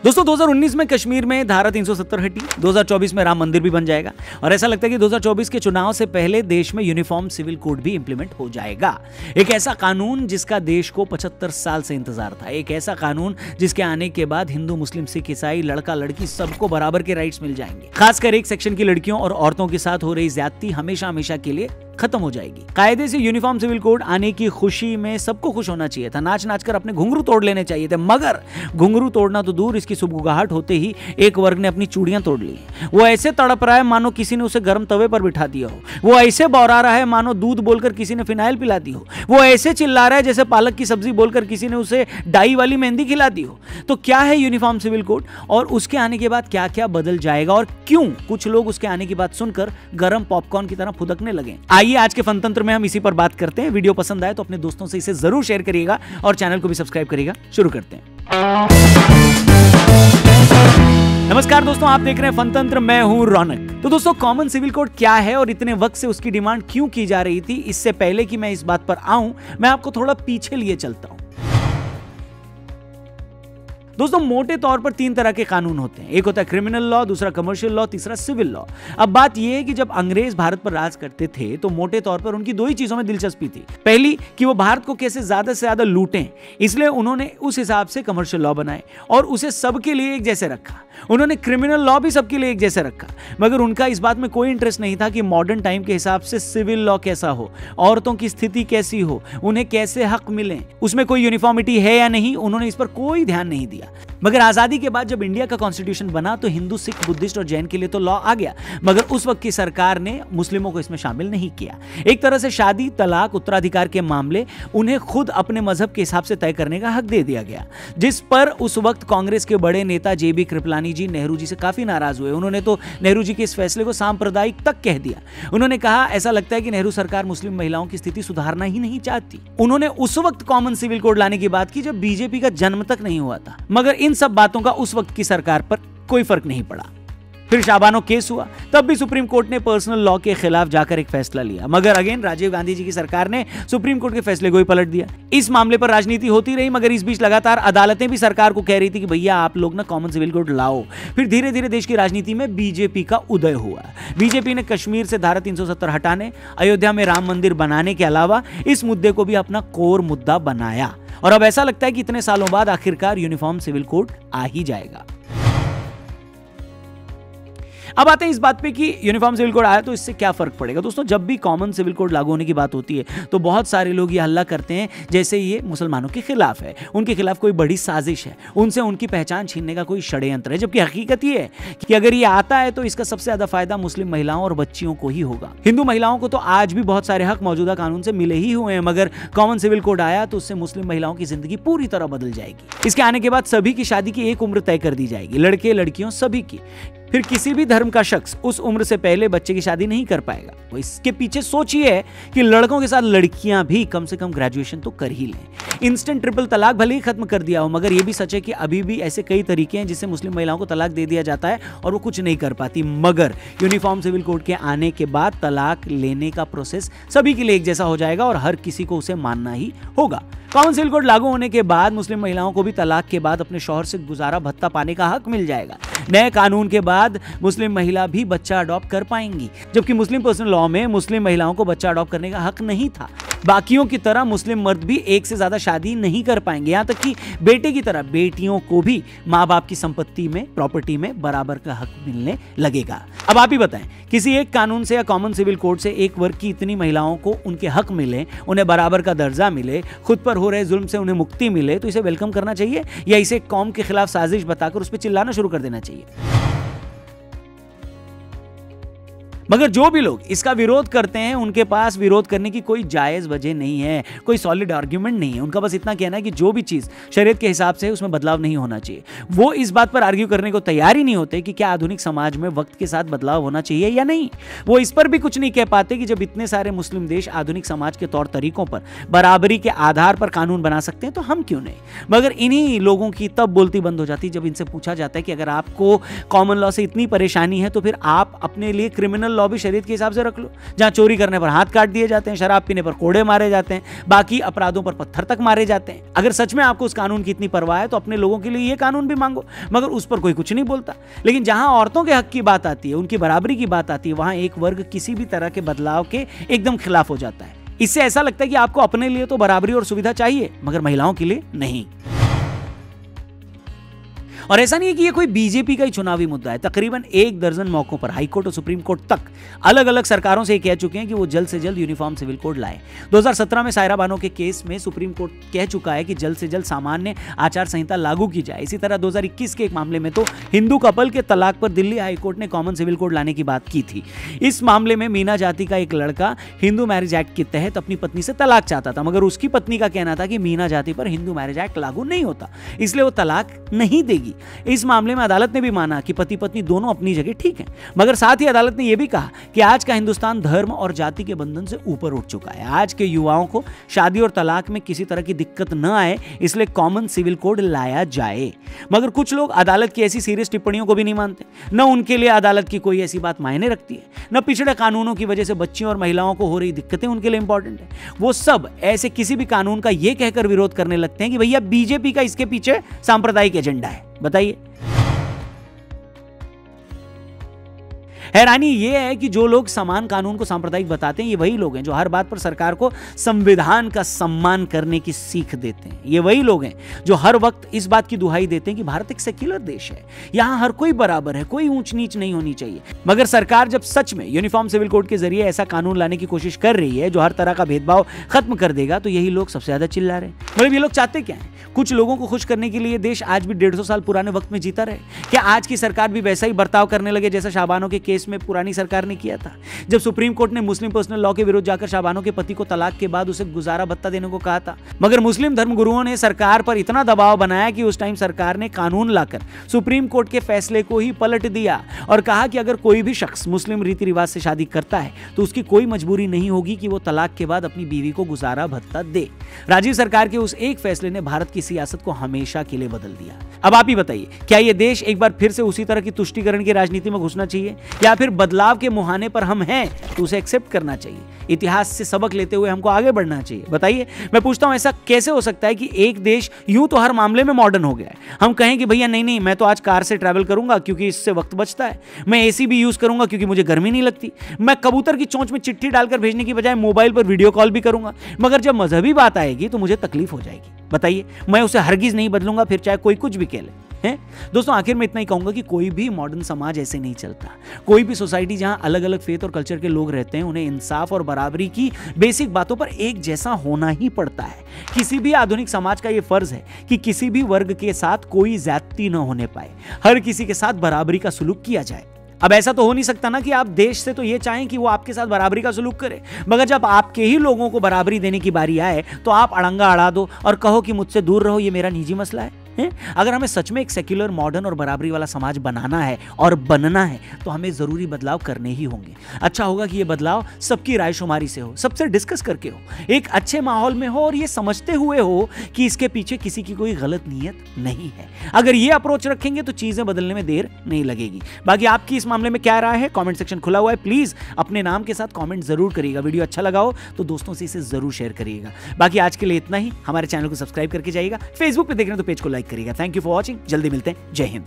दोस्तों 2019 में कश्मीर में धारा 370 हटी, 2024 में राम मंदिर भी बन जाएगा और ऐसा लगता है कि 2024 के चुनाव से पहले देश में यूनिफॉर्म सिविल कोड भी इंप्लीमेंट हो जाएगा। एक ऐसा कानून जिसका देश को 75 साल से इंतजार था, एक ऐसा कानून जिसके आने के बाद हिंदू, मुस्लिम, सिख, ईसाई, लड़का लड़की सबको बराबर के राइट्स मिल जाएंगे। खासकर एक सेक्शन की लड़कियों और औरतों के साथ हो रही ज्यादती हमेशा हमेशा के लिए खत्म हो जाएगी। कायदे से यूनिफॉर्म सिविल कोड आने की खुशी में सबको खुश होना चाहिए था, नाच नाच कर अपने घुंघरू तोड़ लेने चाहिए थे, मगर घुंघरू तोड़ना तो दूर, इसकी सुबुगाहट होते ही एक वर्ग ने अपनी चूड़ियां तोड़ ली। वो ऐसे तड़प रहा है मानो किसी ने उसे गर्म तवे पर बिठा दिया हो, वो ऐसे बौरा रहा है मानो दूध बोलकर किसी ने फिनाइल पिला दी हो, वो ऐसे चिल्ला रहा है जैसे पालक की सब्जी बोलकर किसी ने उसे डाई वाली मेहंदी खिला दी हो। तो क्या है यूनिफॉर्म सिविल कोड और उसके आने के बाद क्या क्या बदल जाएगा और क्यों कुछ लोग उसके आने की बात सुनकर गर्म पॉपकॉर्न की तरह फुदकने लगे? आइए आज के फनतंत्र में हम इसी पर बात करते हैं। वीडियो पसंद आए तो अपने दोस्तों से इसे जरूर शेयर करिएगा और चैनल को भी सब्सक्राइब करिएगा। शुरू करते हैं। नमस्कार दोस्तों, आप देख रहे हैं फनतंत्र, मैं हूं रौनक। तो दोस्तों, कॉमन सिविल कोड क्या है और इतने वक्त से उसकी डिमांड क्यों की जा रही थी, इससे पहले कि मैं इस बात पर आऊं, मैं आपको थोड़ा पीछे लिए चलता हूं। दोस्तों, मोटे तौर पर 3 तरह के कानून होते हैं। एक होता है क्रिमिनल लॉ, दूसरा कमर्शियल लॉ, तीसरा सिविल लॉ। अब बात यह है कि जब अंग्रेज भारत पर राज करते थे तो मोटे तौर पर उनकी 2 ही चीजों में दिलचस्पी थी। पहली कि वो भारत को कैसे ज्यादा से ज्यादा लूटें, इसलिए उन्होंने उस हिसाब से कमर्शियल लॉ बनाए और उसे सबके लिए एक जैसे रखा। उन्होंने क्रिमिनल लॉ भी सबके लिए एक जैसे रखा, मगर उनका इस बात में कोई इंटरेस्ट नहीं था कि मॉडर्न टाइम के हिसाब से सिविल लॉ कैसा हो, औरतों की स्थिति कैसी हो, उन्हें कैसे हक मिले, उसमें कोई यूनिफॉर्मिटी है या नहीं, उन्होंने इस पर कोई ध्यान नहीं दिया। मगर आजादी के बाद जब इंडिया का कॉन्स्टिट्यूशन बना तो हिंदू, सिख, बुद्धिस्ट और जैन के लिए तो लॉ आ गया, मगर उस वक्त की सरकार ने मुस्लिमों को इसमें शामिल नहीं किया। एक तरह से शादी, तलाक, उत्तराधिकार के मामले उन्हें खुद अपने मजहब के हिसाब से तय करने का हक दे दिया गया, जिस पर उस वक्त कांग्रेस के बड़े नेता जेबी कृपलानी जी नेहरू जी से काफी नाराज हुए। उन्होंने तो नेहरू जी के इस फैसले को सांप्रदायिक तक कह दिया। उन्होंने कहा, ऐसा लगता है कि नेहरू सरकार मुस्लिम महिलाओं की स्थिति सुधारना ही नहीं चाहती। उन्होंने उस वक्त कॉमन सिविल कोड लाने की बात की जब बीजेपी का जन्म तक नहीं हुआ था, मगर इन सब बातों का उस वक्त की सरकार पर कोई फर्क नहीं पड़ा। फिर शाबानो केस हुआ, तब भी सुप्रीम कोर्ट ने पर्सनल लॉ के खिलाफ जाकर एक फैसला लिया, मगर अगेन राजीव गांधी जी की सरकार ने सुप्रीम कोर्ट के फैसले को ही पलट दिया। इस मामले पर राजनीति होती रही, मगर इस बीच लगातार अदालतें भी सरकार को कह रही थी कि भैया आप लोग ना कॉमन सिविल कोड लाओ। फिर धीरे धीरे देश की राजनीति में बीजेपी का उदय हुआ। बीजेपी ने कश्मीर से धारा 370 हटाने, अयोध्या में राम मंदिर बनाने के अलावा इस मुद्दे को भी अपना कोर मुद्दा बनाया और अब ऐसा लगता है कि इतने सालों बाद आखिरकार यूनिफॉर्म सिविल कोड आ ही जाएगा। अब आते हैं इस बात पे कि यूनिफॉर्म सिविल कोड आया तो इससे क्या फर्क पड़ेगा। दोस्तों, जब भी कॉमन सिविल कोड लागू होने की बात होती है तो बहुत सारे लोग ये हल्ला करते हैं जैसे ये मुसलमानों के खिलाफ है, उनके खिलाफ कोई बड़ी साजिश है, उनसे उनकी पहचान छीनने का कोई षड्यंत्र है। जबकि हकीकत ये है कि अगर ये आता है तो इसका सबसे ज्यादा फायदा मुस्लिम महिलाओं और बच्चियों को ही होगा। हिंदू महिलाओं को तो आज भी बहुत सारे हक मौजूदा कानून से मिले ही हुए हैं, मगर कॉमन सिविल कोड आया तो उससे मुस्लिम महिलाओं की जिंदगी पूरी तरह बदल जाएगी। इसके आने के बाद सभी की शादी की एक उम्र तय कर दी जाएगी, लड़के लड़कियों सभी की। फिर किसी भी धर्म का शख्स उस उम्र से पहले बच्चे की शादी नहीं कर पाएगा। तो इसके पीछे सोच ये है कि लड़कों के साथ लड़कियां भी कम से कम ग्रेजुएशन तो कर ही लें। इंस्टेंट ट्रिपल तलाक भले ही खत्म कर दिया हो, मगर यह भी सच है कि अभी भी ऐसे कई तरीके हैं जिससे मुस्लिम महिलाओं को तलाक दे दिया जाता है और वो कुछ नहीं कर पाती। मगर यूनिफॉर्म सिविल कोड के आने के बाद तलाक लेने का प्रोसेस सभी के लिए एक जैसा हो जाएगा और हर किसी को उसे मानना ही होगा। कॉमन सिविल कोड लागू होने के बाद मुस्लिम महिलाओं को भी तलाक के बाद अपने शौहर से गुजारा भत्ता पाने का हक मिल जाएगा। नए कानून के बाद मुस्लिम महिला भी बच्चा अडॉप्ट कर पाएंगी, जबकि मुस्लिम पर्सनल लॉ में मुस्लिम महिलाओं को बच्चा अडॉप्ट करने का हक नहीं था। बाकियों की तरह मुस्लिम मर्द भी एक से ज्यादा शादी नहीं कर पाएंगे, यहां तक कि बेटे की तरह बेटियों को भी माँ बाप की संपत्ति में, प्रॉपर्टी में बराबर का हक मिलने लगेगा। अब आप ही बताएं, किसी एक कानून से या कॉमन सिविल कोड से एक वर्ग की इतनी महिलाओं को उनके हक मिले, उन्हें बराबर का दर्जा मिले, खुद पर हो रहे जुल्म से उन्हें मुक्ति मिले, तो इसे वेलकम करना चाहिए या इसे कौम के खिलाफ साजिश बताकर उस पर चिल्लाना शुरू कर देना चाहिए? मगर जो भी लोग इसका विरोध करते हैं उनके पास विरोध करने की कोई जायज वजह नहीं है, कोई सॉलिड आर्ग्यूमेंट नहीं है। उनका बस इतना कहना है कि जो भी चीज शरीयत के हिसाब से है उसमें बदलाव नहीं होना चाहिए। वो इस बात पर आर्ग्यू करने को तैयार ही नहीं होते कि क्या आधुनिक समाज में वक्त के साथ बदलाव होना चाहिए या नहीं। वो इस पर भी कुछ नहीं कह पाते कि जब इतने सारे मुस्लिम देश आधुनिक समाज के तौर तरीकों पर बराबरी के आधार पर कानून बना सकते हैं तो हम क्यों नहीं। मगर इन्हीं लोगों की तब बोलती बंद हो जाती जब इनसे पूछा जाता है कि अगर आपको कॉमन लॉ से इतनी परेशानी है तो फिर आप अपने लिए क्रिमिनल लॉ भी शरीयत के हिसाब से रख लो, जहां चोरी करने पर हाथ काट दिए जाते हैं, शराब पीने पर कोड़े मारे जाते हैं, बाकी अपराधों पर पत्थर तक मारे जाते हैं। अगर सच में आपको उस कानून की इतनी परवाह है तो अपने लोगों के लिए ये कानून भी मांगो, मगर उस पर कोई कुछ नहीं बोलता। लेकिन जहां औरतों के हक की बात आती है, उनकी बराबरी की बात आती है, वहां एक वर्ग किसी भी तरह के बदलाव के एकदम खिलाफ हो जाता है। इससे ऐसा लगता है कि आपको अपने लिए तो बराबरी और सुविधा चाहिए, मगर महिलाओं के लिए नहीं। और ऐसा नहीं है कि ये कोई बीजेपी का ही चुनावी मुद्दा है। तकरीबन 1 दर्जन मौकों पर हाईकोर्ट और सुप्रीम कोर्ट तक अलग अलग सरकारों से कह चुके हैं कि वो जल्द से जल्द यूनिफॉर्म सिविल कोड लाए। 2017 में सायरा बानो के केस में सुप्रीम कोर्ट कह चुका है कि जल्द से जल्द सामान्य आचार संहिता लागू की जाए। इसी तरह 2021 के एक मामले में तो हिंदू कपल के तलाक पर दिल्ली हाईकोर्ट ने कॉमन सिविल कोड लाने की बात की थी। इस मामले में मीना जाति का एक लड़का हिंदू मैरिज एक्ट के तहत अपनी पत्नी से तलाक चाहता था, मगर उसकी पत्नी का कहना था कि मीना जाति पर हिंदू मैरिज एक्ट लागू नहीं होता, इसलिए वो तलाक नहीं देगी। इस मामले में अदालत ने भी माना कि पति पत्नी दोनों अपनी जगह ठीक हैं, मगर साथ ही अदालत ने यह भी कहा कि आज का हिंदुस्तान धर्म और जाति के बंधन से ऊपर उठ चुका है। आज के युवाओं को शादी और तलाक में किसी तरह की दिक्कत न आए, इसलिए कॉमन सिविल कोड लाया जाए। मगर कुछ लोग अदालत की ऐसी सीरियस टिप्पणियों को भी नहीं मानते। न उनके लिए अदालत की कोई ऐसी बात मायने रखती है, न पिछड़े कानूनों की वजह से बच्चियों और महिलाओं को हो रही दिक्कतें उनके लिए इंपॉर्टेंट है। वो सब ऐसे किसी भी कानून का यह कहकर विरोध करने लगते हैं कि भैया बीजेपी का इसके पीछे सांप्रदायिक एजेंडा है। बताइए। हैरानी यह है कि जो लोग समान कानून को सांप्रदायिक बताते हैं, ये वही लोग हैं जो हर बात पर सरकार को संविधान का सम्मान करने की सीख देते हैं। ये वही लोग हैं जो हर वक्त इस बात की दुहाई देते हैं कि भारत एक सेक्युलर देश है, यहां हर कोई बराबर है, कोई ऊंच नीच नहीं होनी चाहिए। मगर सरकार जब सच में यूनिफॉर्म सिविल कोड के जरिए ऐसा कानून लाने की कोशिश कर रही है जो हर तरह का भेदभाव खत्म कर देगा, तो यही लोग सबसे ज्यादा चिल्ला रहे हैं। मतलब ये लोग चाहते क्या है? कुछ लोगों को खुश करने के लिए देश आज भी 150 साल पुराने वक्त में जीता रहे। क्या आज की सरकार भी वैसा ही बर्ताव करने लगे जैसा शाबानो के केस में पुरानी सरकार ने किया था? जब सुप्रीम कोर्ट ने मुस्लिम पर्सनल लॉ के विरुद्ध जाकर शाबानो के पति को तलाक के बाद उसे गुजारा भत्ता देने को कहा था, मगर मुस्लिम धर्मगुरुओं ने सरकार पर इतना दबाव बनाया कि उस टाइम सरकार ने कानून लाकर सुप्रीम कोर्ट के फैसले को ही पलट दिया और कहा कि अगर कोई भी शख्स मुस्लिम रीति रिवाज से शादी करता है तो उसकी कोई मजबूरी नहीं होगी कि वो तलाक के बाद अपनी बीवी को गुजारा भत्ता दे। राजीव सरकार के उस एक फैसले ने भारत की सियासत को हमेशा के लिए बदल दिया। अब आप ही बताइए, क्या यह देश एक बार फिर से उसी तरह की तुष्टीकरण की राजनीति में घुसना चाहिए, या फिर बदलाव के मुहाने पर हम हैं तो उसे एक्सेप्ट करना चाहिए? इतिहास से सबक लेते हुए हमको आगे बढ़ना चाहिए। बताइए। मैं पूछता हूं, ऐसा कैसे हो सकता है कि एक देश यूं तो हर मामले में मॉडर्न हो गया है, हम कहें कि भैया नहीं नहीं मैं तो आज कार से ट्रैवल करूंगा क्योंकि इससे वक्त बचता है, मैं एसी भी यूज करूंगा क्योंकि मुझे गर्मी नहीं लगती, मैं कबूतर की चोंच में चिट्ठी डालकर भेजने की बजाय मोबाइल पर वीडियो कॉल भी करूंगा, मगर जब मजहबी बात आएगी तो मुझे तकलीफ हो जाएगी। बताइए। मैं उसे हरगिज नहीं बदलूंगा, फिर चाहे कोई कुछ भी कह ले। हैं? दोस्तों, आखिर में इतना ही कहूंगा कि कोई भी मॉडर्न समाज ऐसे नहीं चलता। कोई भी सोसाइटी जहां अलग अलग फेथ और कल्चर के लोग रहते हैं, उन्हें इंसाफ और बराबरी की बेसिक बातों पर एक जैसा होना ही पड़ता है। किसी भी आधुनिक समाज का यह फर्ज है कि किसी भी वर्ग के साथ कोई ज्यादती न होने पाए, हर किसी के साथ बराबरी का सलूक किया जाए। अब ऐसा तो हो नहीं सकता ना कि आप देश से तो ये चाहें कि वो आपके साथ बराबरी का सलूक करे, मगर जब आपके ही लोगों को बराबरी देने की बारी आए तो आप अड़ंगा अड़ा दो और कहो कि मुझसे दूर रहो, ये मेरा निजी मसला है। अगर हमें सच में एक सेक्युलर, मॉडर्न और बराबरी वाला समाज बनाना है और बनना है तो हमें जरूरी बदलाव करने ही होंगे। अच्छा होगा कि ये बदलाव सबकी रायशुमारी से हो, सबसे डिस्कस करके हो, एक अच्छे माहौल में हो और ये समझते हुए हो कि इसके पीछे किसी की कोई गलत नीयत नहीं है। अगर ये अप्रोच रखेंगे तो चीजें बदलने में देर नहीं लगेगी। बाकी आपकी इस मामले में क्या राय है? कमेंट सेक्शन खुला हुआ है, प्लीज अपने नाम के साथ कमेंट जरूर करिएगा। वीडियो अच्छा लगा हो तो दोस्तों से इसे जरूर शेयर करिएगा। बाकी आज के लिए इतना ही। हमारे चैनल को सब्सक्राइब करके जाइएगा, फेसबुक पे देख रहे हैं तो पेज को लाइक करिएगा। Thank you for watching. जल्दी मिलते हैं। जय हिंद।